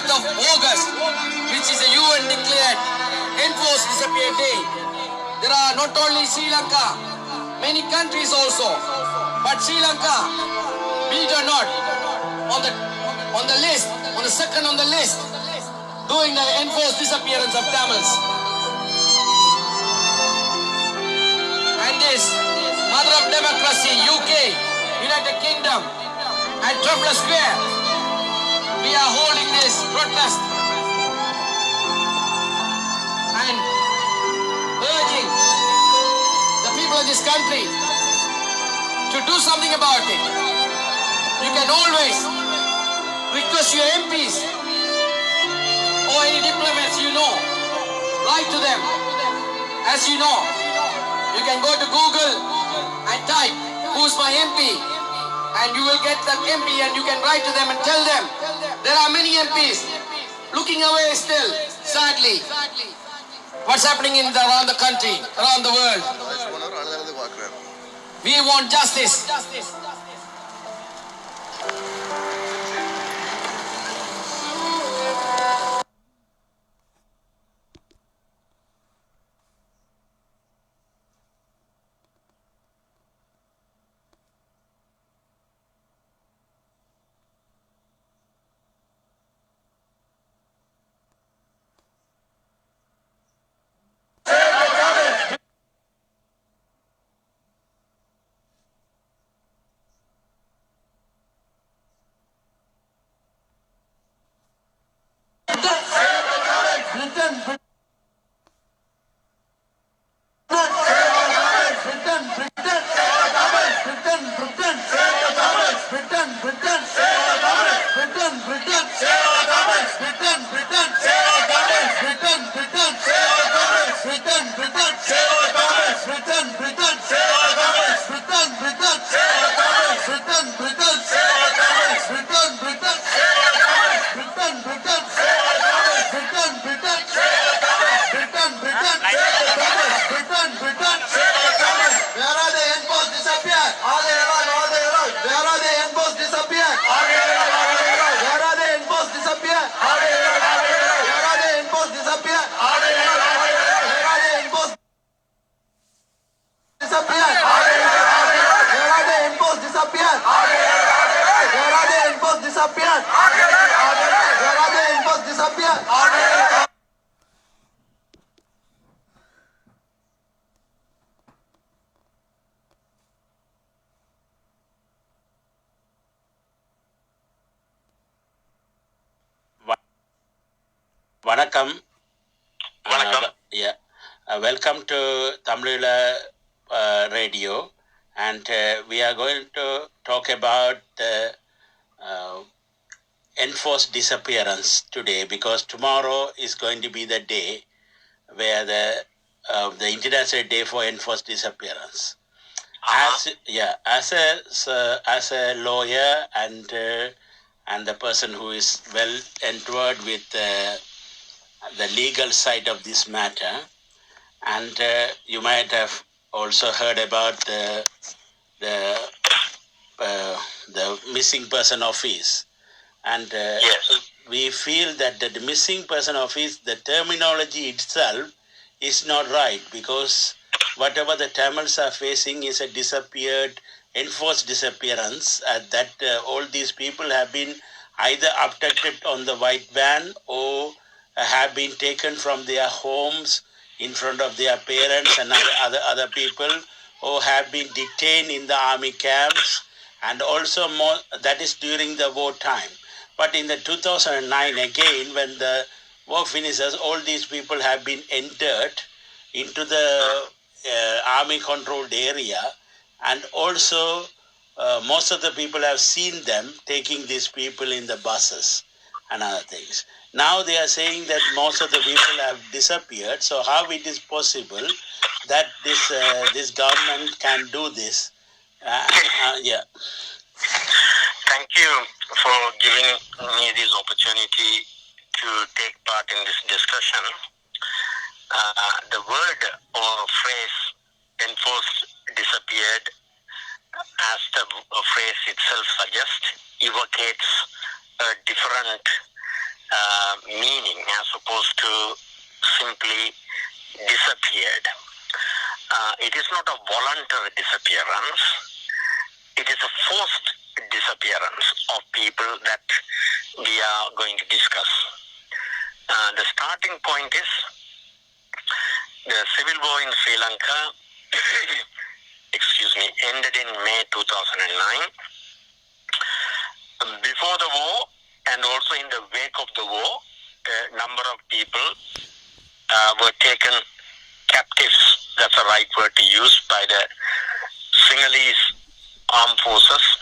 30th of August, which is a UN declared Enforced Disappear Day. There are not only Sri Lanka, many countries also, but Sri Lanka, believe it or not, on the list, on the second on the list, doing the enforced disappearance of Tamils. And this mother of democracy, UK, United Kingdom, and Trafalgar Square, we are holding this protest and urging the people of this country to do something about it. You can always request your MPs or any diplomats you know, write to them. As you know, you can go to Google and type, who's my MP? And you will get that MP and you can write to them and tell them, there are many MPs looking away still, sadly. What's happening around the country, around the world? We want justice. Vanakkam. Welcome to Tamil Radio, and we are going to talk about enforced disappearance today, because tomorrow is going to be the day where the International Day for Enforced Disappearance. As a lawyer and the person who is well entered with the legal side of this matter, and you might have also heard about the missing person office, and yes. We feel that the missing person office, the terminology itself is not right, because whatever the Tamils are facing is a enforced disappearance, that all these people have been either abducted on the white van or have been taken from their homes in front of their parents and other people, or have been detained in the army camps, and also more, that is during the war time. But in the 2009 again, when the war finishes, all these people have been entered into the army controlled area, and also most of the people have seen them taking these people in the buses and other things. Now they are saying that most of the people have disappeared. So how it is possible that this government can do this? Thank you for giving me this opportunity to take part in this discussion. The word or phrase enforced disappeared, as the phrase itself suggests, evocates a different meaning as opposed to simply disappeared. It is not a voluntary disappearance. It is a forced disappearance of people that we are going to discuss. The starting point is the civil war in Sri Lanka ended in May 2009. Before the war and also in the wake of the war, a number of people were taken captives, that's the right word to use, by the Sinhalese armed forces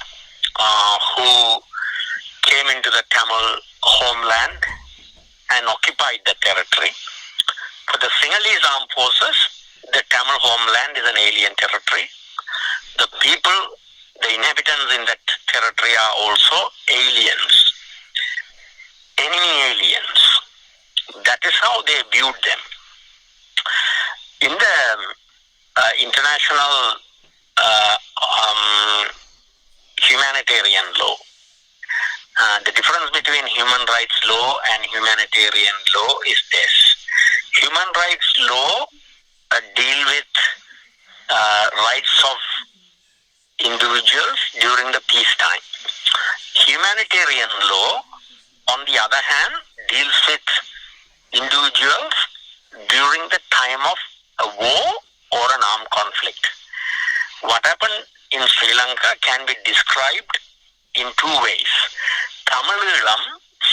who came into the Tamil homeland and occupied the territory. For the Sinhalese armed forces, the Tamil homeland is an alien territory. The people, the inhabitants in that territory are also aliens, enemy aliens. That is how they viewed them. In the international humanitarian law, the difference between human rights law and humanitarian law is this. Human rights law deal with rights of individuals during the peacetime. Humanitarian law, on the other hand, deals with individuals during the time of a war or an armed conflict. What happened in Sri Lanka can be described in two ways. Tamil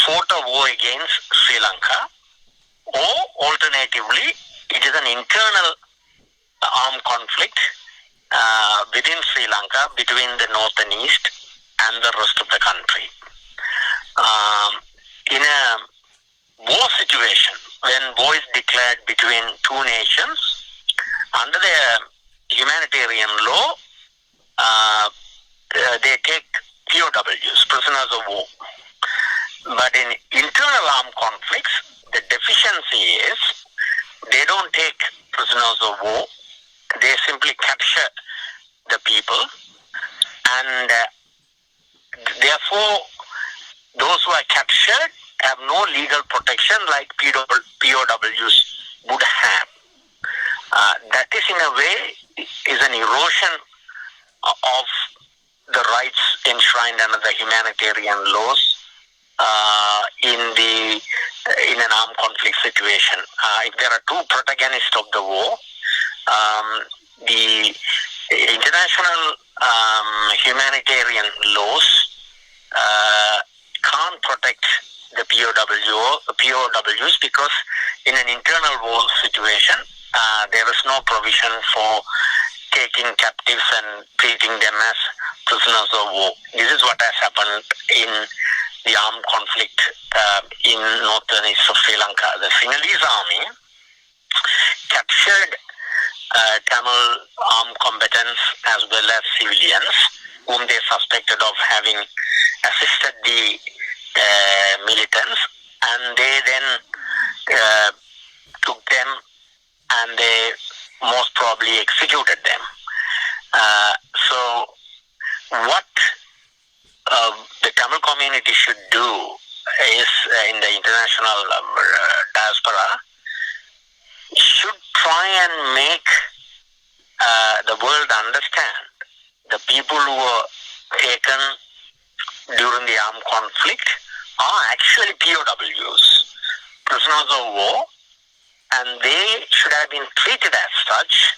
fought a war against Sri Lanka, or alternatively, it is an internal armed conflict within Sri Lanka between the north and east and the rest of the country. In a war situation, when war is declared between two nations, under the humanitarian law, they take POWs, prisoners of war. But in internal armed conflicts, the deficiency is they don't take prisoners of war. They simply capture the people, and therefore those who are captured have no legal protection like POWs would have. That is, in a way, is an erosion of the rights enshrined under the humanitarian laws in an armed conflict situation. If there are two protagonists of the war, the international humanitarian laws can't protect the POWs because in an internal war situation, there is no provision for taking captives and treating them as prisoners of war. This is what has happened in the armed conflict in northern east of Sri Lanka. The Sinhalese army captured Tamil armed combatants as well as civilians whom they suspected of having assisted the militants, and they then took them and they most probably executed them. So what the Tamil community should do is, in the international diaspora, should try and make the world understand the people who were taken during the armed conflict are actually POWs, prisoners of war, and they should have been treated as such.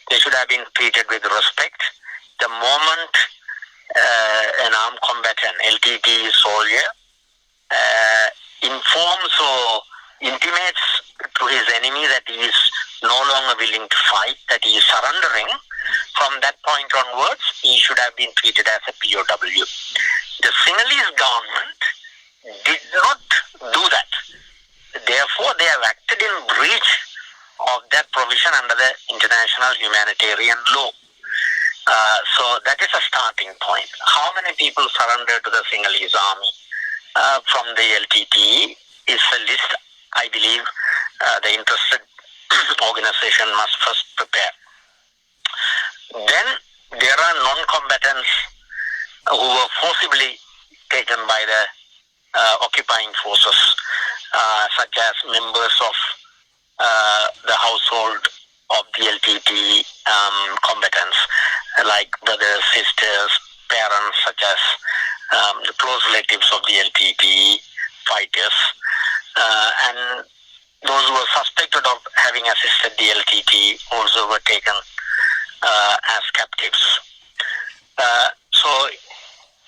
They should have been treated with respect. The moment an armed combatant, LTT soldier, informs or intimates to his enemy that he is no longer willing to fight, that he is surrendering, from that point onwards, he should have been treated as a POW. The Sinhalese government did not do that. Therefore, they have acted in breach of that provision under the international humanitarian law. So that is a starting point. How many people surrendered to the Sinhalese army from the LTTE is a list I believe the interested organization must first prepare. Then there are non-combatants who were forcibly taken by the occupying forces, such as members of the household of the LTT combatants, like brothers, sisters, parents, such as the close relatives of the LTT fighters, and those who were suspected of having assisted the LTT also were taken as captives. So,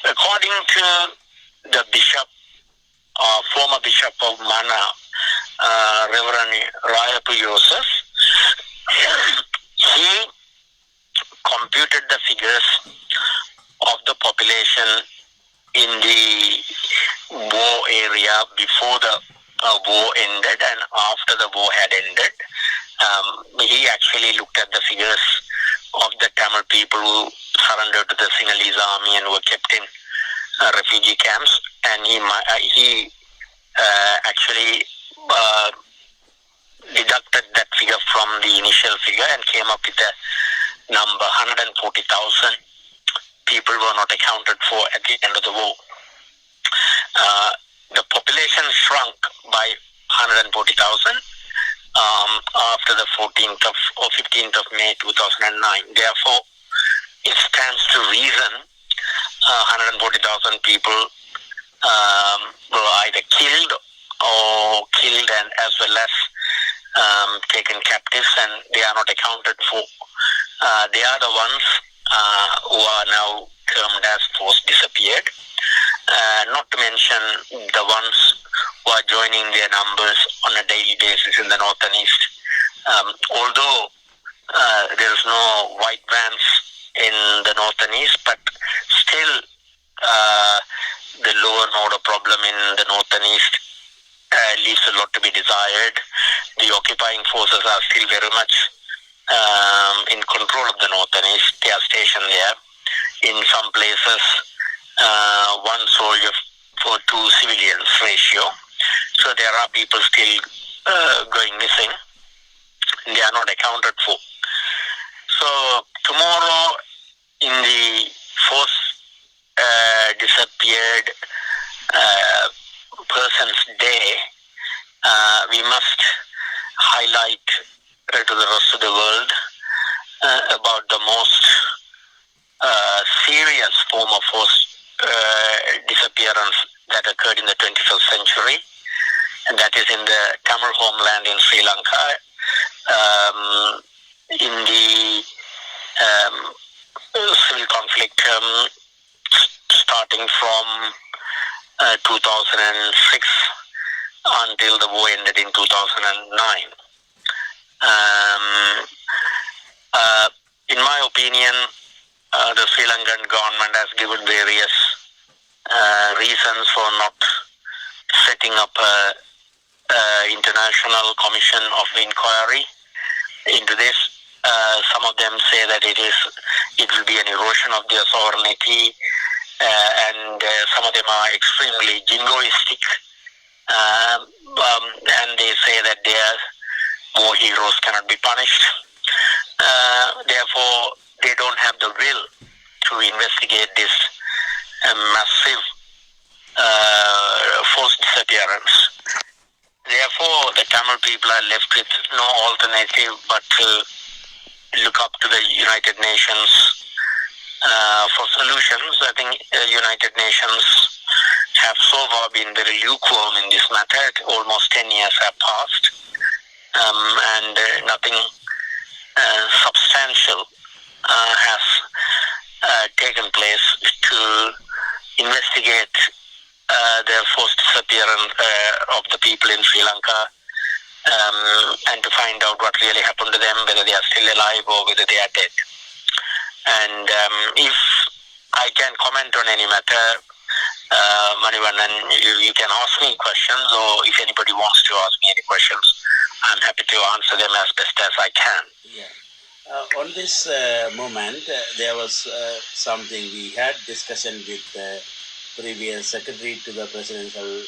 according to the bishop, former bishop of Mana, Reverend Rayapu Yosef, he computed the figures of the population in the war area before the war ended and after the war had ended. He actually looked at the figures of the Tamil people who surrendered to the Sinhalese army and were kept in refugee camps, and he actually deducted that figure from the initial figure and came up with a number 140,000 people were not accounted for at the end of the war. The population shrunk by 140,000 after the 14th of or 15th of May 2009. Therefore, it stands to reason 140,000 people were either killed and as well as taken captives, and they are not accounted for. They are the ones who are now termed as forced disappeared. Not to mention the ones who are joining their numbers on a daily basis in the north and east. Although there is no white vans in the north and east, but still the law and order problem in the north and east leaves a lot to be desired. The occupying forces are still very much in control of the north and east. They are stationed there. In some places, one soldier for 2 civilians ratio. So there are people still going missing. They are not accounted for. So tomorrow, in the forced disappeared persons day, we must highlight to the rest of the world about the most serious form of forced disappearance that occurred in the 21st century, and that is in the Tamil homeland in Sri Lanka, in the civil conflict starting from 2006 until the war ended in 2009. In my opinion, the Sri Lankan government has given various reasons for not setting up an international commission of inquiry into this. Some of them say that it will be an erosion of their sovereignty, and some of them are extremely jingoistic, and they say that their war heroes cannot be punished. Therefore, they don't have the will to investigate this massive forced disappearance. Therefore, the Tamil people are left with no alternative but to look up to the United Nations for solutions. I think the United Nations have so far been very lukewarm in this matter. Almost 10 years have passed, and nothing substantial has taken place to investigate the forced disappearance of the people in Sri Lanka, and to find out what really happened to them, whether they are still alive or whether they are dead. And if I can comment on any matter, Manivannan, you can ask me questions, or if anybody wants to ask me any questions, I'm happy to answer them as best as I can. Yeah. On this moment, there was something we had discussion with the previous secretary to the presidential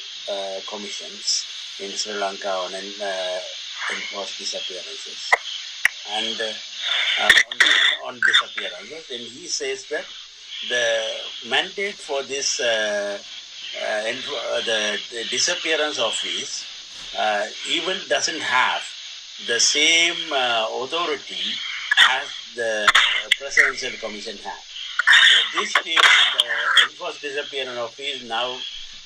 commissions in Sri Lanka on enforced disappearances. And on disappearances, and he says that the mandate for this the disappearance office even doesn't have the same authority as the Presidential Commission has. So this team, the Enforced Disappearance Office, now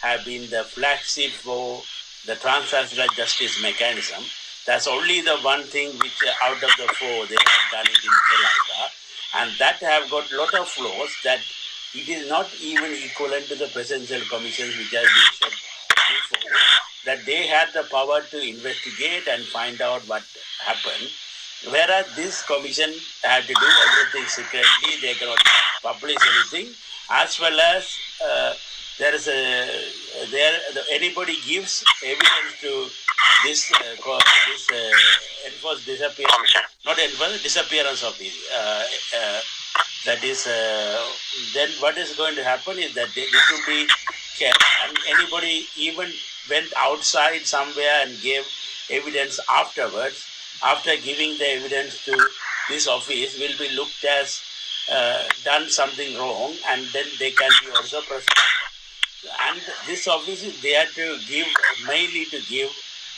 have been the flagship for the transnational justice mechanism. That's only the one thing which out of the four they have done it in Sri Lanka, and that have got a lot of flaws that it is not even equivalent to the Presidential Commission which has been said before, that they had the power to investigate and find out what happened. Whereas this commission had to do everything secretly, they cannot publish anything, as well as anybody gives evidence to this enforced disappearance, not enforced disappearance of the that is then what is going to happen is that it will be kept, and anybody even went outside somewhere and gave evidence afterwards, after giving the evidence to this office, will be looked as done something wrong, and then they can be also prosecuted. And this office is there to give, mainly to give,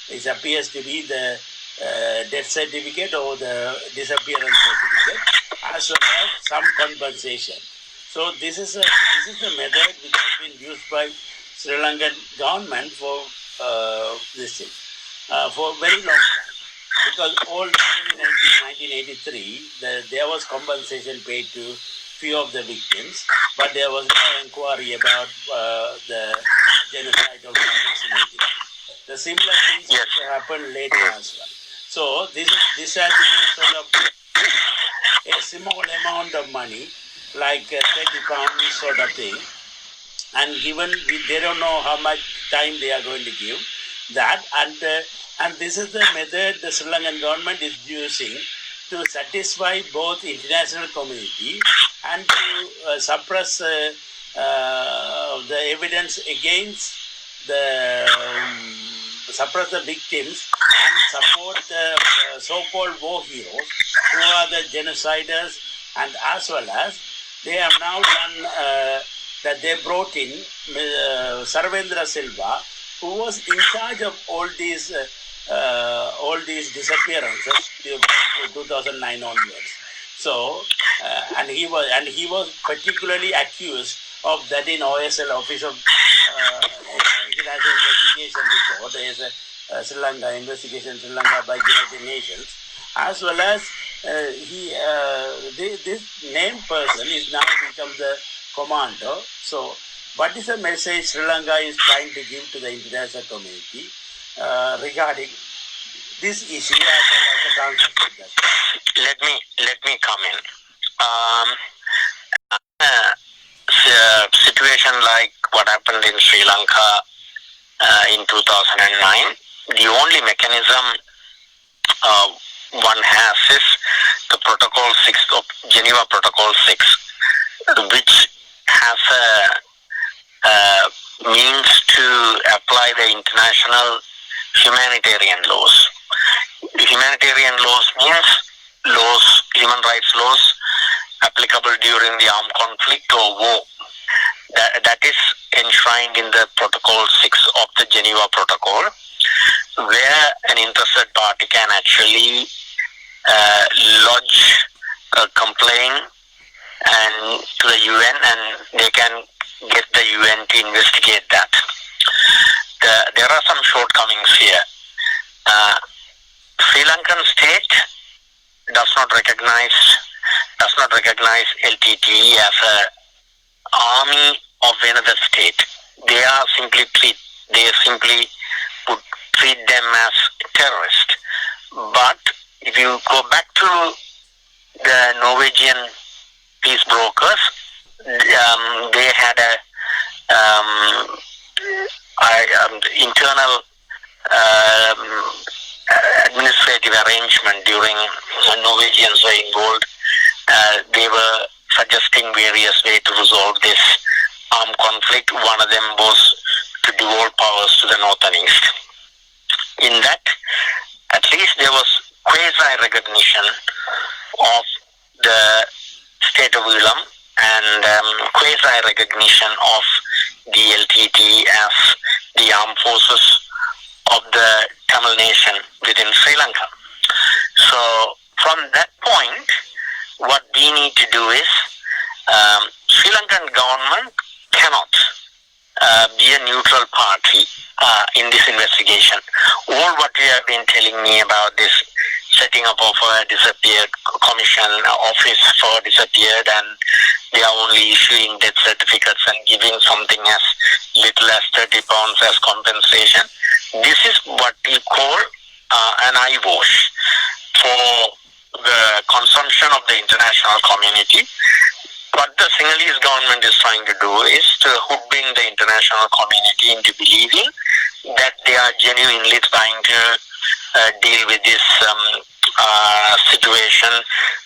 it appears to be the death certificate or the disappearance certificate, as well as some compensation. So this is a method which has been used by Sri Lankan government for this thing for a very long time. Because even in 1983, there was compensation paid to few of the victims, but there was no inquiry about the genocide of 1983. The similar things also happened later as well. So this has to be sort of a small amount of money, like 30 pounds sort of thing, and given they don't know how much time they are going to give that, and this is the method the Sri Lankan government is using to satisfy both international community and to suppress the evidence against the suppress the victims and support the so-called war heroes who are the genociders, and as well as they have now done that they brought in Sarvendra Silva, who was in charge of all these disappearances from 2009 onwards. So and he was particularly accused of that in OSL, Office of International Investigation Report. There is a Sri Lanka investigation, Sri Lanka by United Nations, as well as this named person is now become the commander. So what is the message Sri Lanka is trying to give to the international community regarding this issue as well as the transnational justice? Let me come in. Situation like what happened in Sri Lanka in 2009, the only mechanism one has is the Protocol 6 of Geneva Protocol 6, which has a means to apply the international humanitarian laws. Humanitarian laws means human rights laws applicable during the armed conflict or war. That is enshrined in the Protocol 6 of the Geneva Protocol, where an interested party can actually lodge a complaint to the UN, and they can get the UN to investigate that. There are some shortcomings here. Sri Lankan state does not recognize LTTE as a army of another state. They simply would treat them as terrorists. But if you go back to the Norwegian peace brokers, they had a internal administrative arrangement during Norwegians were involved. They were suggesting various ways to resolve this armed conflict. One of them was to devolve powers to the north and east. In that, at least there was quasi-recognition of the state of Ulam and quasi-recognition of the LTT as the armed forces of the Tamil nation within Sri Lanka. So from that point, what we need to do is Sri Lankan government cannot be a neutral party in this investigation. All what you have been telling me about this setting up of a disappeared commission office for disappeared, and they are only issuing death certificates and giving something as little as 30 pounds as compensation. This is what we call an eyewash for the consumption of the international community. What the Sinhalese government is trying to do is to hoodwink the international community into believing that they are genuinely trying to deal with this situation,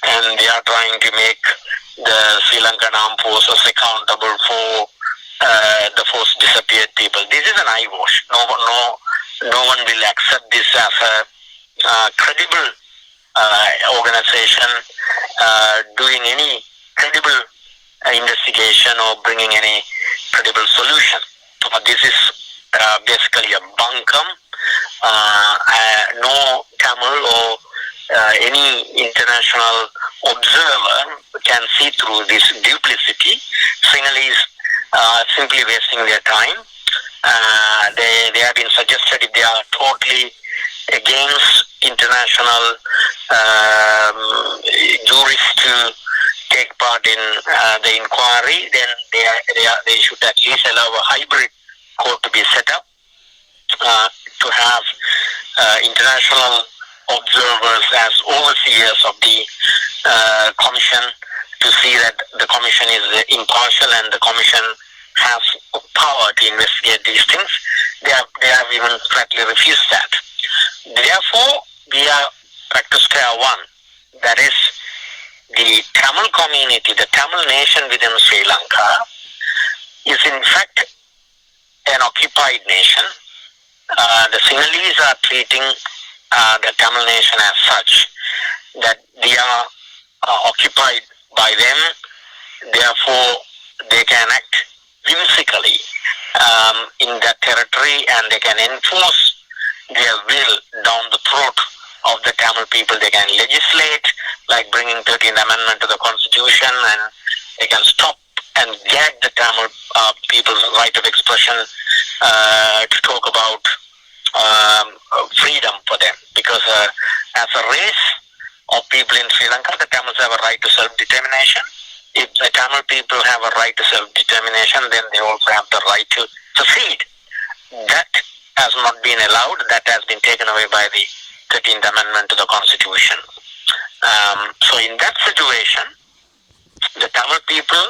and they are trying to make the Sri Lankan armed forces accountable for the forced disappeared people. This is an eyewash. No one will accept this as a credible organization doing any credible investigation or bringing any credible solution. This is basically a bunkum. No Tamil or any international observer can see through this duplicity. Sinhalese simply wasting their time. They have been suggested if they are totally against international jurists to take part in the inquiry, then they should at least allow a hybrid court to be set up to have international observers as overseers of the commission, to see that the commission is impartial and the commission has power to investigate these things. They have even flatly refused that. Therefore, we are back to square one. That is, the Tamil community, the Tamil nation within Sri Lanka is in fact an occupied nation. The Sinhalese are treating the Tamil nation as such, that they are occupied by them, therefore they can act whimsically in that territory, and they can enforce their will down the throat of the Tamil people. They can legislate, like bringing 13th Amendment to the Constitution, and they can stop and gag the Tamil people's right of expression to talk about freedom for them. Because as a race of people in Sri Lanka, the Tamils have a right to self-determination. If the Tamil people have a right to self-determination, then they also have the right to secede. That has not been allowed. That has been taken away by the 13th Amendment to the Constitution. So in that situation, the Tamil people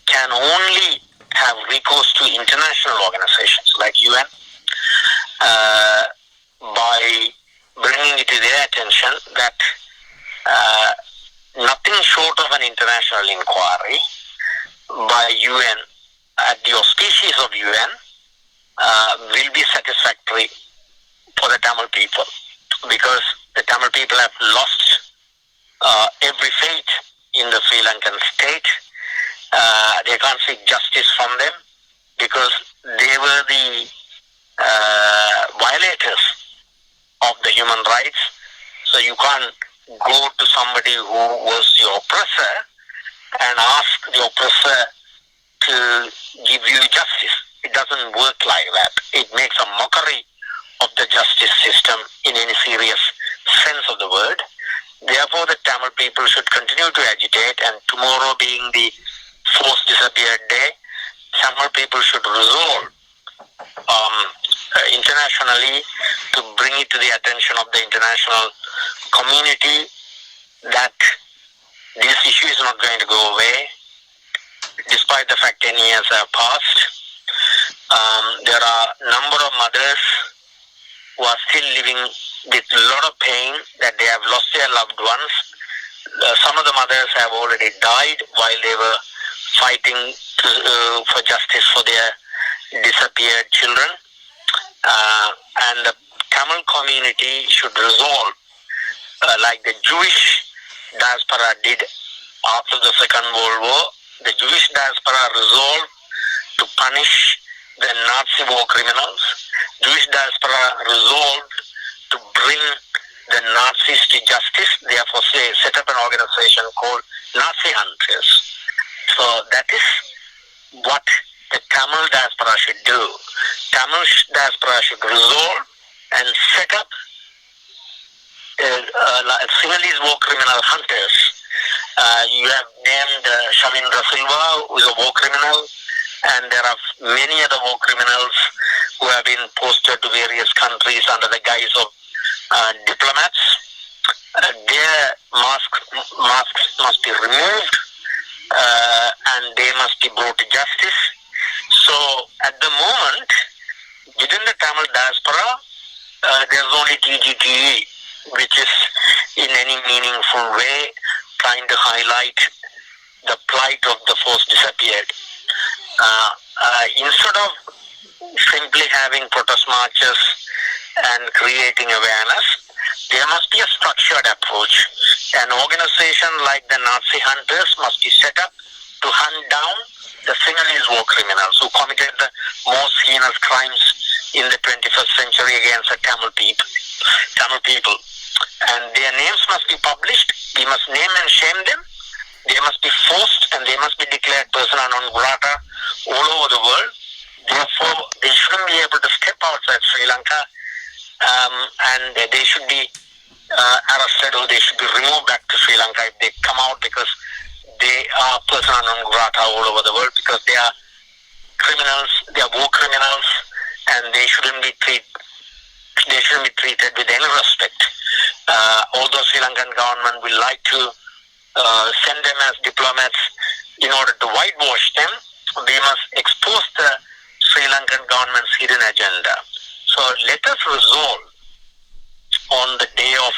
can only have recourse to international organizations like UN by bringing it to their attention that nothing short of an international inquiry by UN at the auspices of UN will be satisfactory for the Tamil people, because the Tamil people have lost every faith in the Sri Lankan state. They can't seek justice from them because they were the violators of the human rights. So you can't go to somebody who was the oppressor and ask the oppressor to give you justice. It doesn't work like that. It makes a mockery of the justice system in any serious sense of the word. Therefore, the Tamil people should continue to agitate, and tomorrow being the forced disappeared day, Tamil people should resolve internationally to bring it to the attention of the international community that this issue is not going to go away despite the fact 10 years have passed. There are a number of mothers who are still living with a lot of pain that they have lost their loved ones. Some of the mothers have already died while they were fighting for justice for their disappeared children. And the Tamil community should resolve, like the Jewish diaspora did after the Second World War. The Jewish diaspora resolved to punish the Nazi war criminals. Jewish diaspora resolved to bring the Nazis to justice. Therefore, set up an organization called Nazi Hunters. So that is what the Tamil diaspora should do. Tamil diaspora should resolve and set up Sinhalese war criminal hunters. You have named Shavindra Silva, who is a war criminal, and there are many other war criminals who have been posted to various countries under the guise of diplomats. Their masks must be removed and they must be brought to justice. So at the moment, within the Tamil diaspora, there's only TGTE, which is in any meaningful way trying to highlight the plight of the force disappeared. Instead of simply having protest marches and creating awareness, there must be a structured approach. An organization like the Nazi Hunters must be set up to hunt down the Sinhalese war criminals who committed the most heinous crimes in the 21st century against the Tamil people. And their names must be published. We must name and shame them. They must be forced and they must be declared persona non grata all over the world. Therefore, they shouldn't be able to step outside Sri Lanka and they should be arrested or they should be removed back to Sri Lanka if they come out, because they are persona non grata all over the world, because they are criminals, they are war criminals, and they shouldn't be treated with any respect. Although Sri Lankan government will like to send them as diplomats in order to whitewash them, we must expose the Sri Lankan government's hidden agenda. So let us resolve on the day of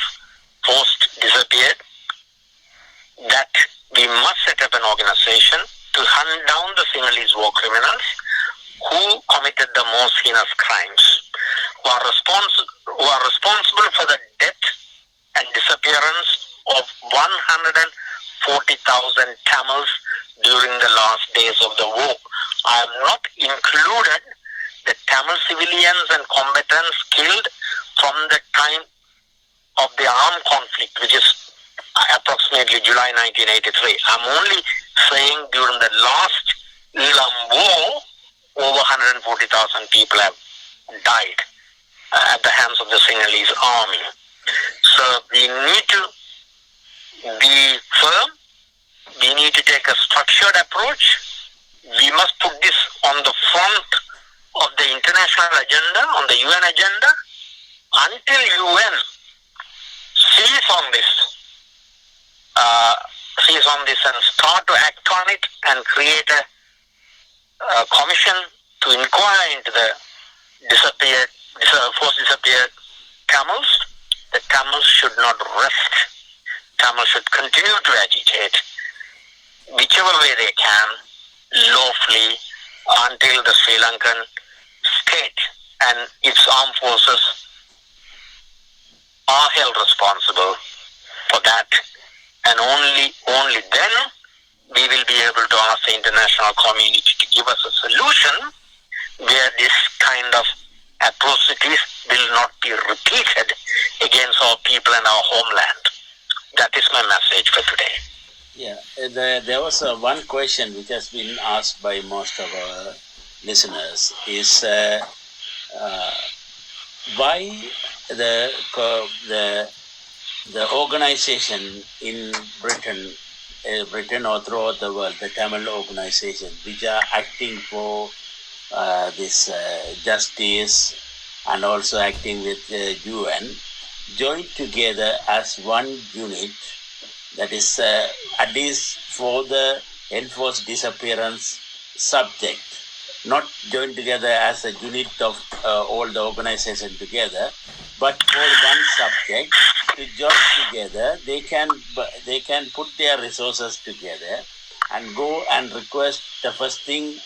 forced disappeared that we must set up an organization to hunt down the Sinhalese war criminals who committed the most heinous crimes, who are responsible for the death and disappearance of 140,000 Tamils during the last days of the war. I have not included the Tamil civilians and combatants killed from the time of the armed conflict, which is approximately July 1983. I'm only saying during the last Elam war, over 140,000 people have died at the hands of the Sinhalese army. So we need to be firm. We need to take a structured approach. We must put this on the front of the international agenda, on the UN agenda, until UN sees on this and start to act on it and create a commission to inquire into the forced disappeared Tamils. The Tamils should not rest. Tamils should continue to agitate whichever way they can, lawfully, until the Sri Lankan state and its armed forces are held responsible for that. And only then we will be able to ask the international community to give us a solution where this kind of atrocities will not be repeated against our people and our homeland. That is my message for today. Yeah, there was one question which has been asked by most of our listeners is why the organization in Britain or throughout the world, the Tamil organization, which are acting for this justice and also acting with UN, joined together as one unit, that is at least for the enforced disappearance subject, not joined together as a unit of all the organization together, but for one subject. To join together, they can put their resources together and go and request the first thing,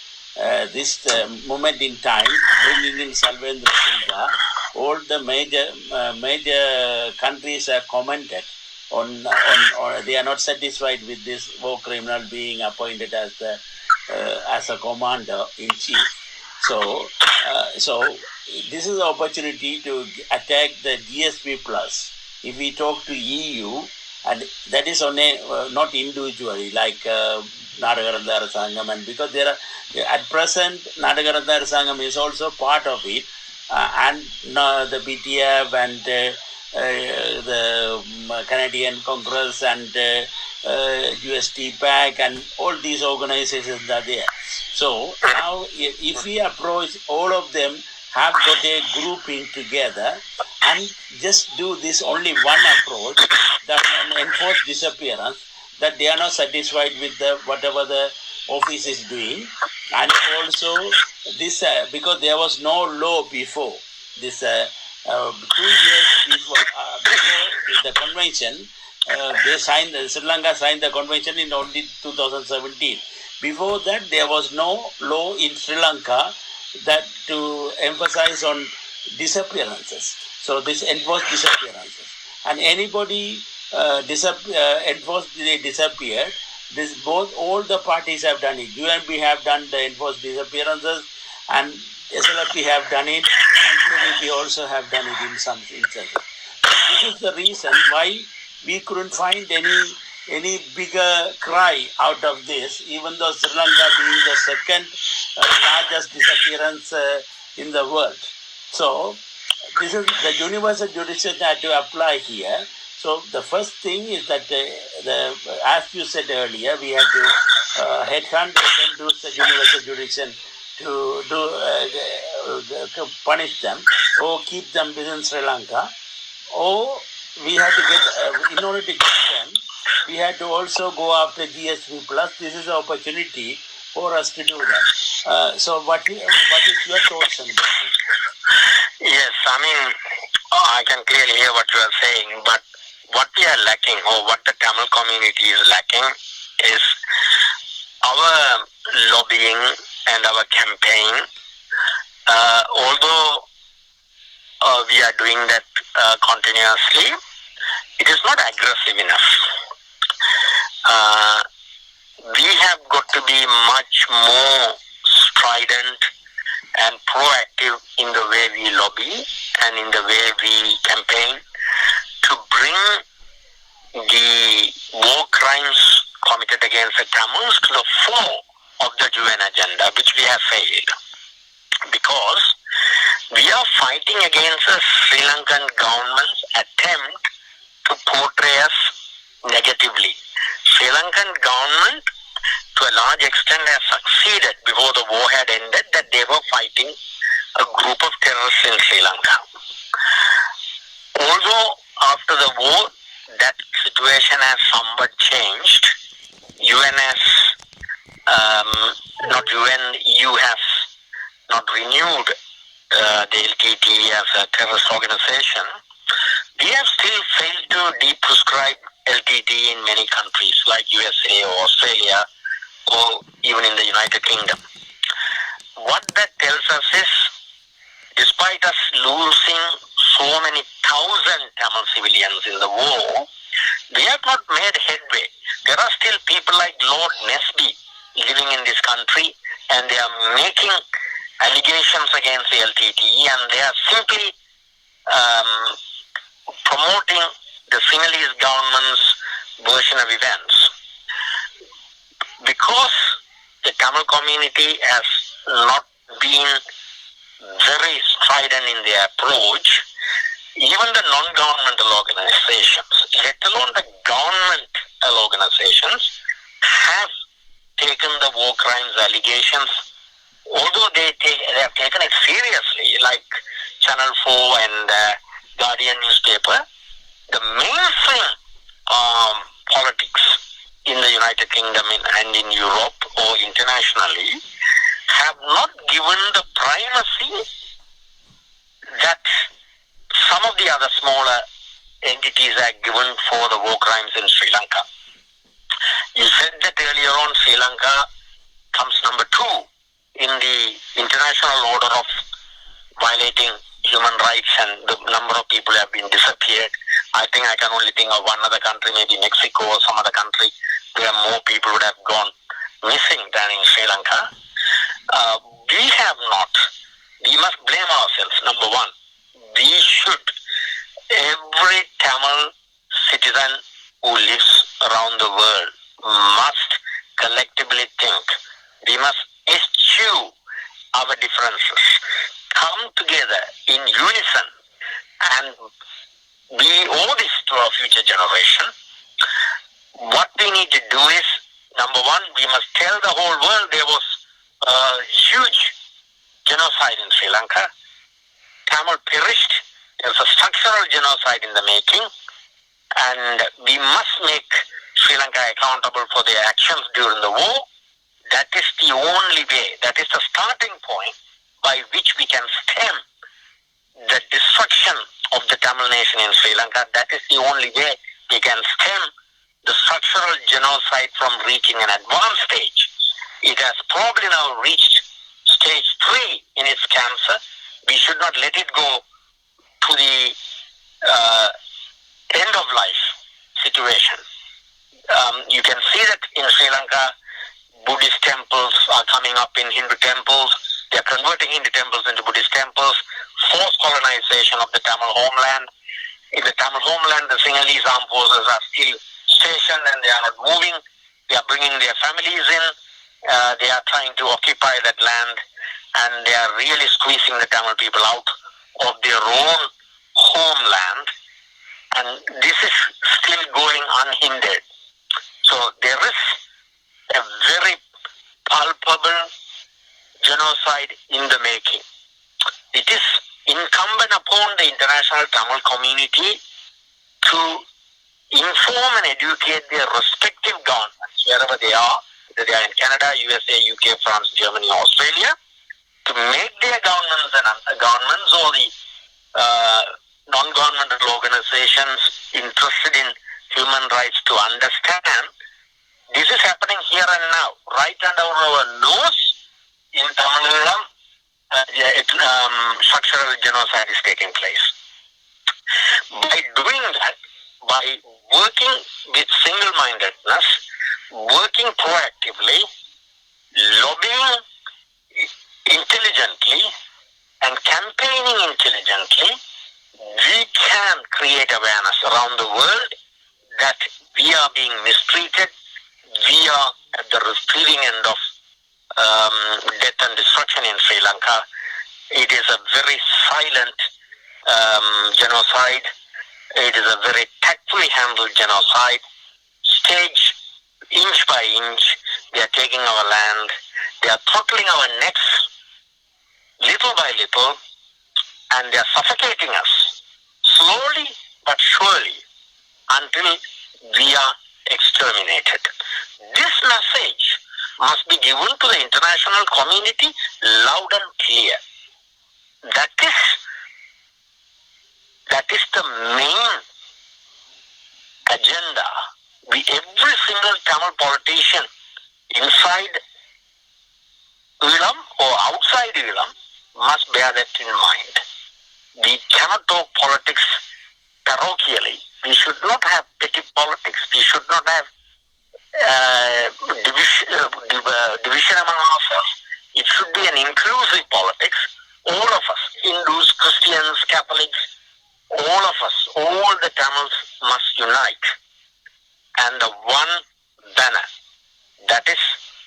this moment in time, bringing in Salvendra Silva. All the major countries have commented on they are not satisfied with this war criminal being appointed as the as a commander in chief. So this is the opportunity to attack the GSP plus. If we talk to EU, and that is on a not individually like Nadagaranda Arasangam, and because there are at present Nadagaranda Arasangam is also part of it, and the BTF and the Canadian Congress and UST PAC and all these organizations are there. So now if we approach all of them, have got a grouping together and just do this only one approach, that enforce disappearance, that they are not satisfied with the whatever the office is doing, and also this because there was no law before this 2 years before the convention. They signed, Sri Lanka signed the convention in only 2017. Before that, there was no law in Sri Lanka that to emphasize on disappearances. So this enforced disappearances, and anybody enforced they disappeared. This all the parties have done it. UNP have done the enforced disappearances, and SLP have done it, and PVP also have done it in some instances. This is the reason why we couldn't find any bigger cry out of this, even though Sri Lanka being the second largest disappearance in the world. So this is the universal jurisdiction that to apply here. So the first thing is that as you said earlier, we have to headhunt and do the universal jurisdiction to punish them or keep them within Sri Lanka, or we have to get in order to get them, we had to also go after GSP plus. This is an opportunity for us to do that. So what is your thoughts on that? Yes, I mean, I can clearly hear what you are saying, but what we are lacking, or what the Tamil community is lacking, is our lobbying and our campaign. Although we are doing that continuously, it is not aggressive enough. We have got to be much more strident and proactive in the way we lobby and in the way we campaign to bring the war crimes committed against the Tamils to the fore of the UN agenda, which we have failed. Because we are fighting against the Sri Lankan government's attempt to portray us negatively. Sri Lankan government, to a large extent, has succeeded before the war had ended, that they were fighting a group of terrorists in Sri Lanka. Although after the war, that situation has somewhat changed. EU has not renewed the LTT as a terrorist organization. We have still failed to de-prescribe LTT in many countries like USA or Australia or even in the United Kingdom. What that tells us is, despite us losing so many thousand Tamil civilians in the war, we have not made headway. There are still people like Lord Nesby living in this country, and they are making allegations against the LTT, and they are simply promoting the Sinhalese government's version of events. Because the Tamil community has not been very strident in their approach, even the non-governmental organizations, let alone the governmental organizations, have taken the war crimes allegations, although they have taken it seriously, like Channel 4 and Guardian newspaper. The mainstream politics in the United Kingdom and in Europe or internationally have not given the primacy that some of the other smaller entities are given for the war crimes in Sri Lanka. You said that earlier on, Sri Lanka comes number 2 in the international order of violating human rights, and the number of people have been disappeared. I think I can only think of one other country, maybe Mexico or some other country, where more people would have gone missing than in Sri Lanka. We have not. We must blame ourselves. Number one, every Tamil citizen who lives around the world must collectively think. We must eschew our differences, come together in unison, and we owe this to our future generation. What we need to do is, number one, we must tell the whole world there was a huge genocide in Sri Lanka. Tamil perished. There's a structural genocide in the making, and we must make Sri Lanka accountable for their actions during the war. That is the only way, that is the starting point by which we can stem the destruction of the Tamil nation in Sri Lanka. That is the only way we can stem the structural genocide from reaching an advanced stage. It has probably now reached stage 3 in its cancer. We should not let it go to the end of life situation. You can see that in Sri Lanka, Buddhist temples are coming up in Hindu temples. They are converting Hindu temples into Buddhist temples. Forced colonization of the Tamil homeland. In the Tamil homeland, the Sinhalese armed forces are still stationed and they are not moving. They are bringing their families in. They are trying to occupy that land, and they are really squeezing the Tamil people out of their own homeland. And this is still going unhindered. So there is a very palpable genocide in the making. It is incumbent upon the international Tamil community to inform and educate their respective governments, wherever they are, whether they are in Canada, USA, UK, France, Germany, Australia, to make their governments and governments or the non-governmental organizations interested in human rights to understand this is happening here and now, right under our nose. In Tamil Nadu, structural genocide is taking place. By doing that, by working with single-mindedness, working proactively, lobbying intelligently, and campaigning intelligently, we can create awareness around the world that we are being mistreated, we are at the receiving end of death and destruction in Sri Lanka. It is a very silent genocide. It is a very tactfully handled genocide. Stage inch by inch, they are taking our land. They are throttling our necks little by little, and they are suffocating us slowly but surely until we are exterminated. This message must be given to the international community loud and clear. That is the main agenda. Every single Tamil politician inside Eelam or outside Eelam must bear that in mind. We cannot talk politics parochially. We should not have petty politics. We should not have division among ourselves. It should be an inclusive politics. All of us, Hindus, Christians, Catholics, all of us, all the Tamils must unite under one banner. That is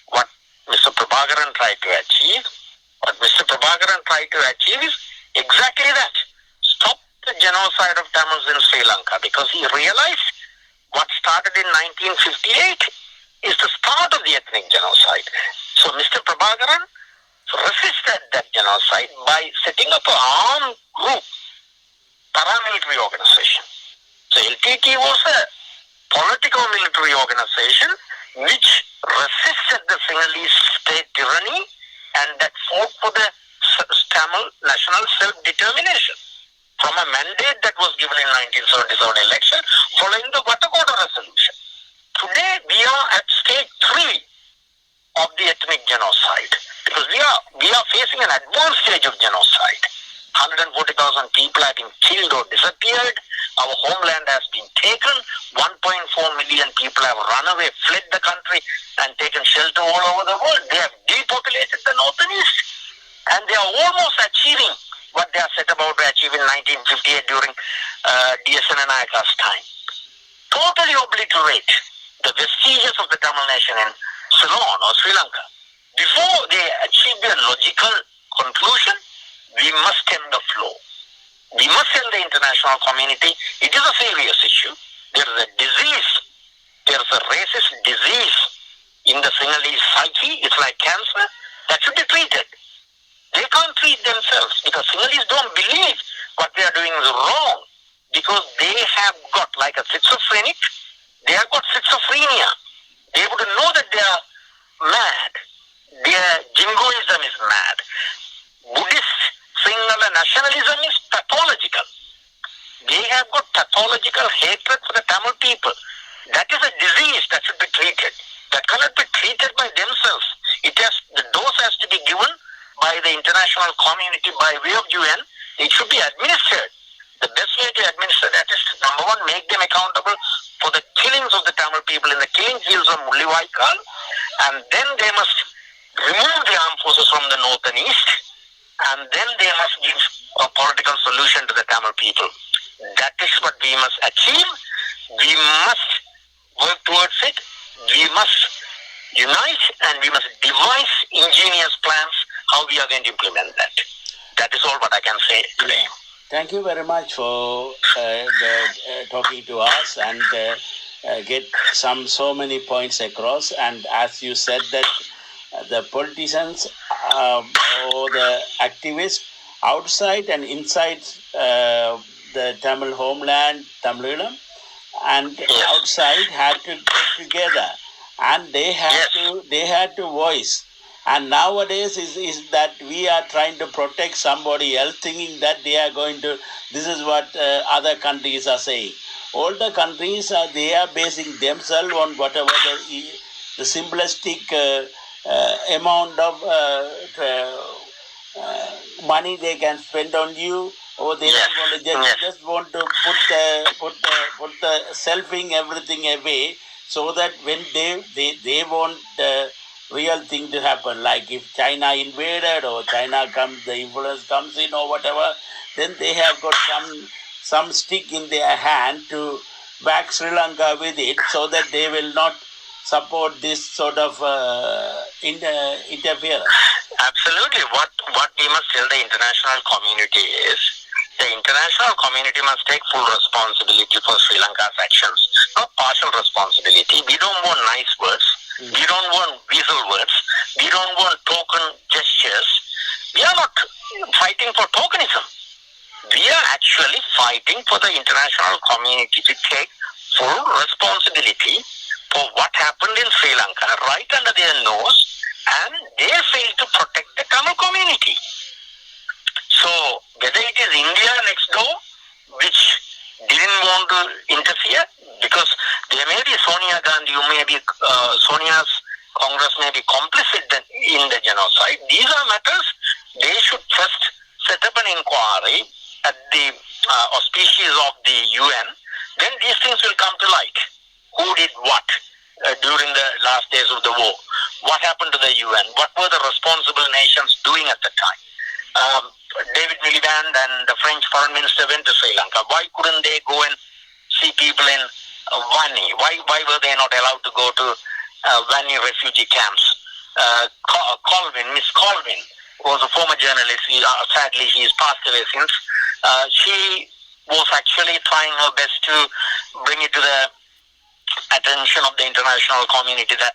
what Mr. Prabhakaran tried to achieve. What Mr. Prabhakaran tried to achieve is exactly that. Stop the genocide of Tamils in Sri Lanka, because he realized what started in 1958 is the start of the ethnic genocide. So Mr. Prabhakaran resisted that genocide by setting up an armed group, paramilitary organization. So LTT was a political-military organization which resisted the Sinhalese state tyranny and that fought for the Tamil national self-determination from a mandate that was given in 1977 election following the Vattakoda resolution. Today we are at stage 3 of the ethnic genocide, because we are facing an advanced stage of genocide. 140,000 people have been killed or disappeared. Our homeland has been taken. 1.4 million people have run away, fled the country, and taken shelter all over the world. They have depopulated the north and east. And they are almost achieving what they are set about to achieve in 1958 during D.S. Nayaka's time. Totally obliterate the vestiges of the Tamil nation in Ceylon or Sri Lanka. Before they achieve their logical conclusion, we must stem the flow. We must tell the international community it is a serious issue. There is a disease. There is a racist disease in the Sinhalese psyche. It's like cancer that should be treated. They can't treat themselves because Sinhalese don't believe what they are doing is wrong because they have got, like a schizophrenic, they have got schizophrenia. They would know that they are mad. Their jingoism is mad. Buddhist Sinhala nationalism is pathological. They have got pathological hatred for the Tamil people. That is a disease that should be treated. That cannot be treated by themselves. The dose has to be given by the international community by way of UN. It should be administered. The best way to administer that is to, number one, make them accountable for the killings of the Tamil people in the killing fields of Mullivaikal, and then they must remove the armed forces from the north and east, and then they must give a political solution to the Tamil people. That is what we must achieve. We must work towards it. We must unite and we must devise ingenious plans how we are going to implement that. That is all what I can say today. Thank you very much for talking to us and get so many points across. And as you said that the politicians or the activists outside and inside the Tamil homeland, Tamilam, and outside had to get together, and they had to voice. And nowadays is that we are trying to protect somebody else, thinking that they are going to. This is what other countries are saying. All the countries they are basing themselves on whatever the simplistic amount of money they can spend on you, or they don't want to just want to put the selfing everything away, so that when they want the real thing to happen, like if China invaded or China comes, the influence comes in or whatever, then they have got some stick in their hand to back Sri Lanka with it, so that they will not support this sort of interference. Absolutely. What we must tell the international community is the international community must take full responsibility for Sri Lanka's actions, not partial responsibility. We don't want nice words. We don't want weasel words. We don't want token gestures. We are not fighting for tokenism. We are actually fighting for the international community to take full responsibility for what happened in Sri Lanka right under their nose, and they failed to protect the Tamil community. So whether it is India next door, which didn't want to interfere, because there may be Sonia Gandhi, Sonia's Congress may be complicit in the genocide. These are matters they should first set up an inquiry at the auspices of the UN. Then these things will come to light. Who did what during the last days of the war? What happened to the UN? What were the responsible nations doing at the time? David Miliband and the French foreign minister went to Sri Lanka. Why couldn't they go and see people in Vani? Why were they not allowed to go to Vani refugee camps? Miss Colvin was a former journalist. Sadly, she has passed away since. She was actually trying her best to bring it to the attention of the international community that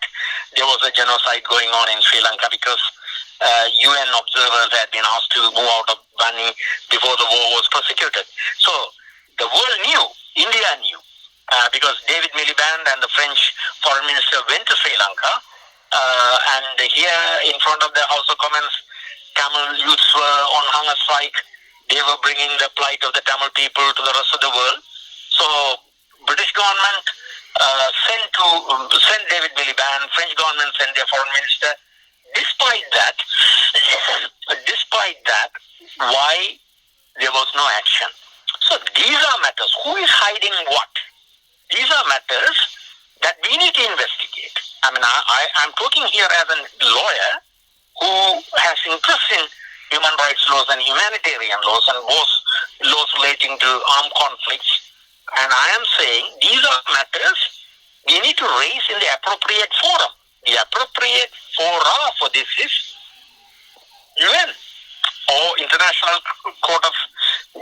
there was a genocide going on in Sri Lanka, because UN observers had been asked to move out of Vani before the war was prosecuted. So the world knew, India knew, because David Miliband and the French foreign minister went to Sri Lanka, and here in front of the House of Commons, Tamil youths were on hunger strike. They were bringing the plight of the Tamil people to the rest of the world. So British government sent David Miliband, French government sent their foreign minister. Despite that, why there was no action? So these are matters. Who is hiding what? These are matters that we need to investigate. I mean, I'm talking here as a lawyer who has interest in human rights laws and humanitarian laws and both laws relating to armed conflicts. And I am saying these are matters we need to raise in the appropriate forum. The appropriate fora for this is UN or International Court of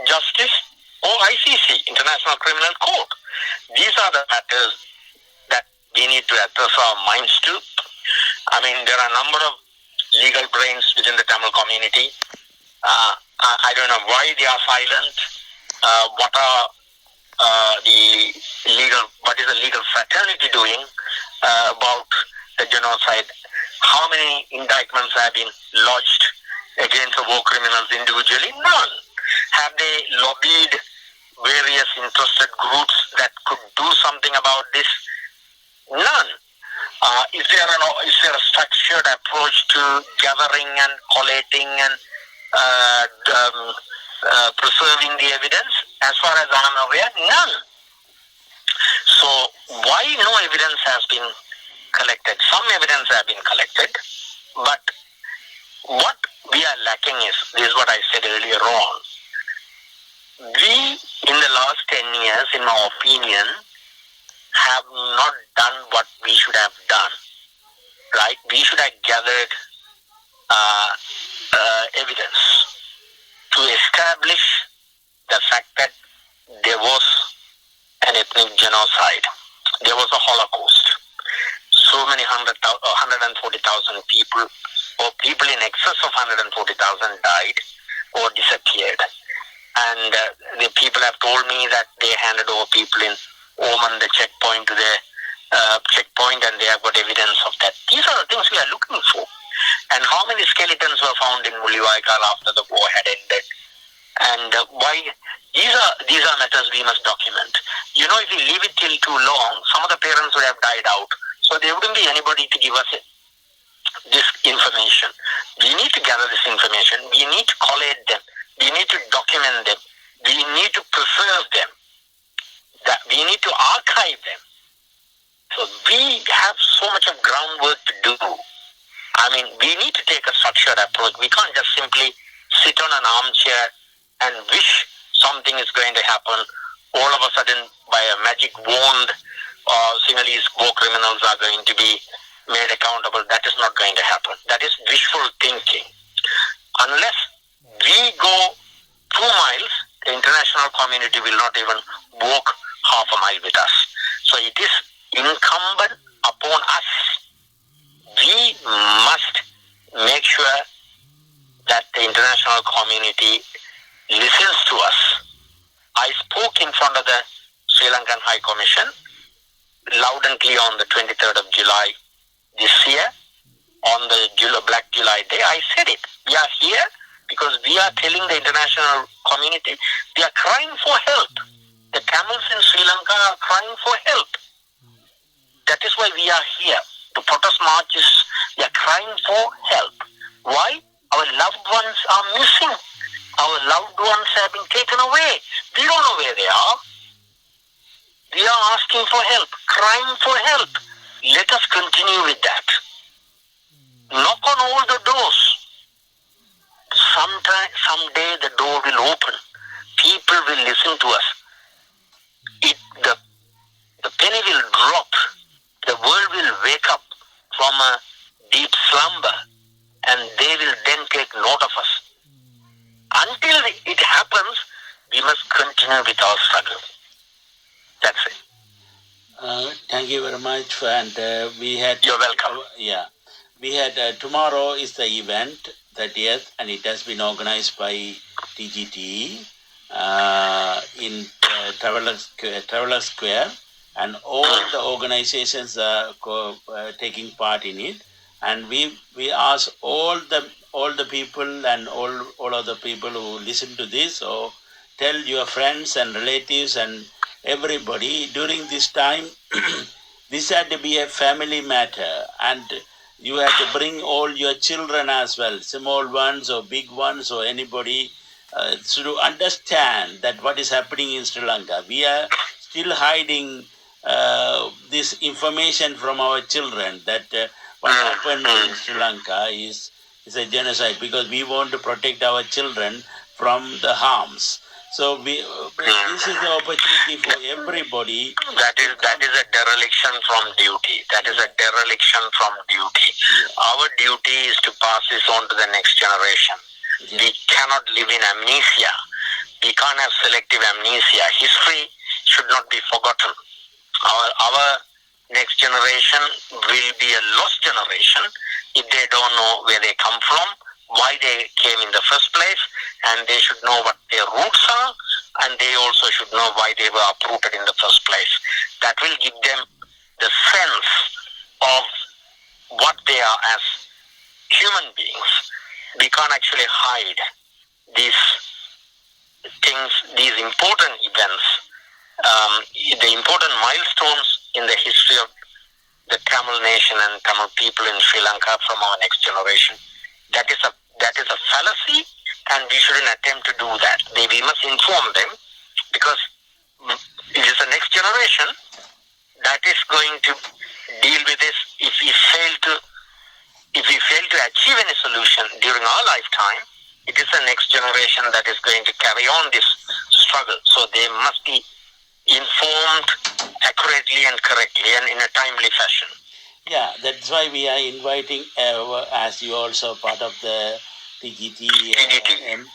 Justice or ICC, International Criminal Court. These are the matters that we need to address our minds to. I mean, there are a number of legal brains within the Tamil community. I don't know why they are silent. What is the legal fraternity doing about the genocide? How many indictments have been lodged against the war criminals individually? None. Have they lobbied various interested groups that could do something about this? None. Is there a structured approach to gathering and collating and preserving the evidence? As far as I am aware, none. So why no evidence has been collected? Some evidence has been collected, but what we are lacking this is what I said earlier on. We, in the last 10 years, in my opinion, have not done what we should have done, right? We should have gathered evidence to establish the fact that there was an ethnic genocide. There was a Holocaust. So many 140,000 people, or people in excess of 140,000 died or disappeared. And the people have told me that they handed over people in Oman, the checkpoint, to the checkpoint, and they have got evidence of that. These are the things we are looking for. And how many skeletons were found in Mulivaikal after the war had ended? And why? These are matters we must document. You know, if we leave it till too long, some of the parents would have died out. So there wouldn't be anybody to give us this information. We need to gather this information. We need to collate them. We need to document them. We need to preserve them. That we need to archive them. So we have so much of groundwork to do. I mean, we need to take a structured approach. We can't just simply sit on an armchair and wish something is going to happen. All of a sudden, by a magic wand, Sinhalese war criminals are going to be made accountable. That is not going to happen. That is wishful thinking. Unless we go 2 miles, the international community will not even walk half a mile with us. So it is incumbent upon us. We must make sure that the international community listens to us. I spoke in front of the Sri Lankan High Commission loud and clear on the 23rd of July this year, on the Black July Day. I said it. We are here because we are telling the international community we are crying for help. The Tamils in Sri Lanka are crying for help. That is why we are here. The protest marches, we are crying for help. Why? Our loved ones are missing. Our loved ones have been taken away. We don't know where they are. We are asking for help, crying for help. Let us continue with that. Knock on all the doors. Someday the door will open. People will listen to us. The penny will drop. The world will wake up from a deep slumber, and they will then take note of us. Until it happens, we must continue with our struggle. That's it. Thank you very much. And You're welcome. We had tomorrow is the event, 30th, and it has been organized by TGT in Traveller Square, and all the organizations are taking part in it. And we ask all the people and all of the people who listen to this, or tell your friends and relatives and everybody during this time. This had to be a family matter, and you have to bring all your children as well, small ones or big ones or anybody, to understand that what is happening in Sri Lanka. We are still hiding this information from our children that what happened in Sri Lanka is a genocide, because we want to protect our children from the harms. So this is the opportunity for everybody. That is a dereliction from duty. That is a dereliction from duty. Yeah. Our duty is to pass this on to the next generation. Yeah. We cannot live in amnesia. We can't have selective amnesia. History should not be forgotten. Our next generation will be a lost generation if they don't know where they come from, why they came in the first place, and they should know what their roots are, and they also should know why they were uprooted in the first place. That will give them the sense of what they are as human beings. We can't actually hide these things, these important events, the important milestones in the history of the Tamil nation and Tamil people in Sri Lanka from our next generation. That is a fallacy, and we shouldn't attempt to do that. We must inform them, because it is the next generation that is going to deal with this. If we fail to achieve any solution during our lifetime, it is the next generation that is going to carry on this struggle. So they must be informed accurately and correctly and in a timely fashion. Yeah, that's why we are inviting, as you also part of the TGT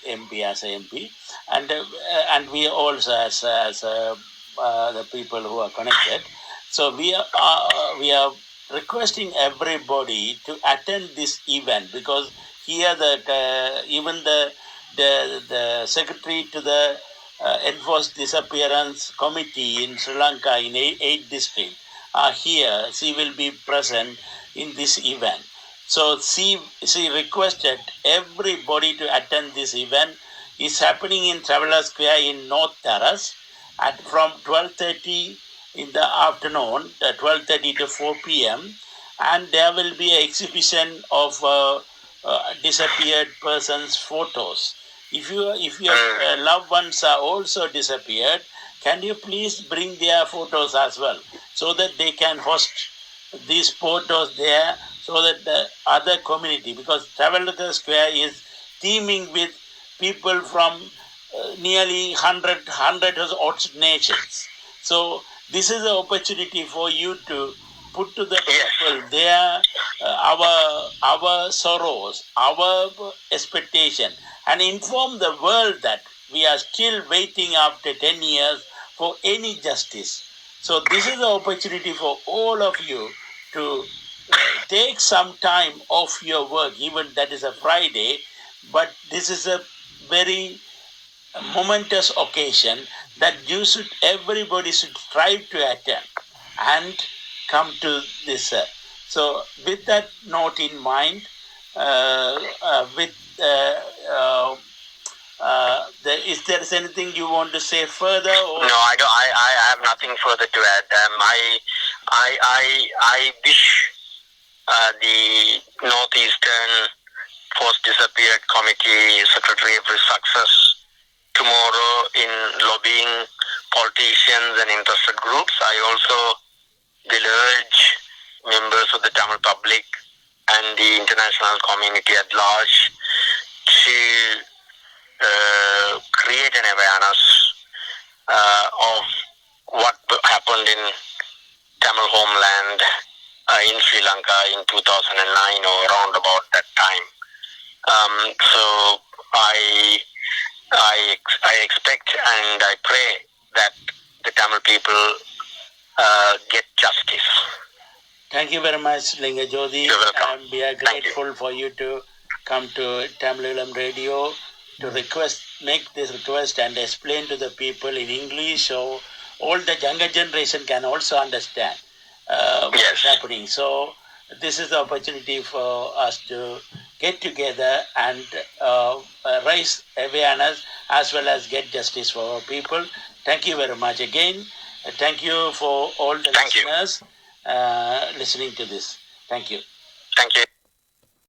MP as a MP, and we also as the people who are connected. So we are requesting everybody to attend this event, because here even the secretary to the enforced disappearance committee in Sri Lanka in 8 districts are here. She will be present in this event. So she requested everybody to attend this event. It's happening in Traveller Square in North Terrace from 12:30 in the afternoon, 12:30 to 4 p.m. And there will be an exhibition of disappeared persons' photos. If your loved ones are also disappeared, can you please bring their photos as well, so that they can host these photos there, so that the other community, because Traveller Square is teeming with people from nearly 100 odd nations. So this is an opportunity for you to put to the people their our sorrows, our expectation, and inform the world that we are still waiting after 10 years for any justice. So this is the opportunity for all of you to take some time off your work, even that is a Friday, but this is a very momentous occasion that everybody should strive to attend and come to this. So with that note in mind, is there anything you want to say further? Or? No, I don't. I have nothing further to add. I wish the Northeastern Force Disappeared Committee Secretary every success tomorrow in lobbying politicians and interested groups. I also will urge members of the Tamil public and the international community at large to create an awareness of what happened in Tamil homeland in Sri Lanka in 2009 or around about that time. So I expect and I pray that the Tamil people get justice. Thank you very much, Linga Jothy. You're welcome. We are grateful for you to come to Tamil Radio to make this request and explain to the people in English, so all the younger generation can also understand what is happening. So this is the opportunity for us to get together and raise awareness as well as get justice for our people. Thank you very much again. Thank you for all the listeners listening to this. Thank you. Thank you.